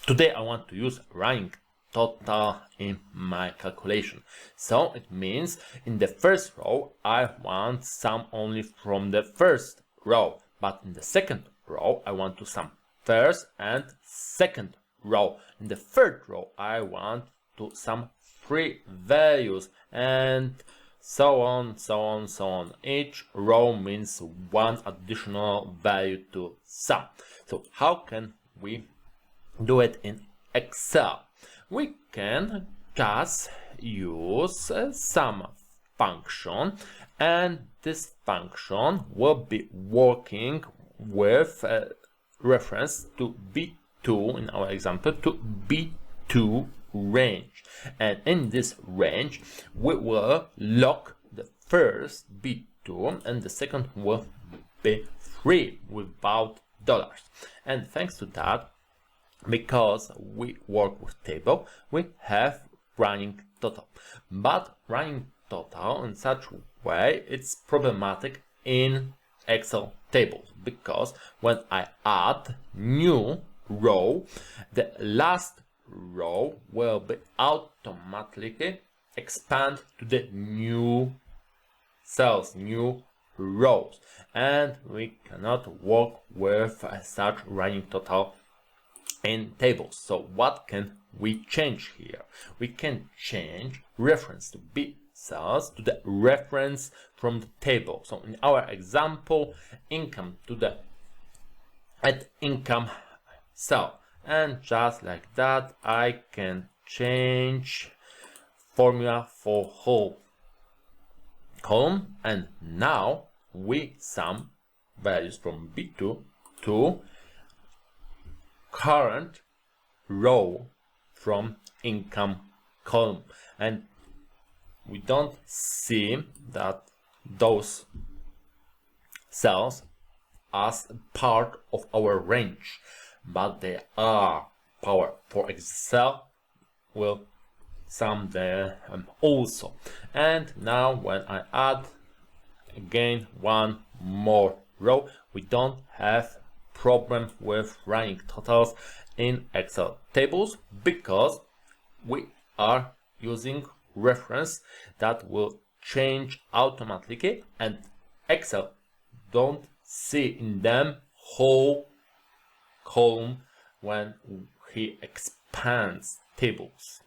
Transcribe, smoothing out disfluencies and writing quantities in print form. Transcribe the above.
Today I want to use running total in my calculation. So it means in the first row I want sum only from the first row, but in the second row I want to sum first and second row. In the third row I want to sum 3 values, and so on, so on, so on. Each row means one additional value to sum. So how can we do it in Excel? We can just use some function, and this function will be working with reference to B2, in our example, to B2 range. And in this range, we will lock the first B2 and the second will be free without dollars. And thanks to that, because we work with table, we have running total. But running total in such a way, it's problematic in Excel tables, because when I add new row, the last row will be automatically expand to the new cells, new rows, and we cannot work with such running total in tables. So what can we change here? We can change reference to B cells to the reference from the table. So in our example, income to the at income cell, and just like that I can change formula for whole column, and now we sum values from B2 to current row from income column, and we don't see that those cells as part of our range, but they are power. For Excel will sum them also. And now when I add again one more row, we don't have problem with running totals in Excel tables, because we are using reference that will change automatically, and Excel don't see in them whole column when he expands tables.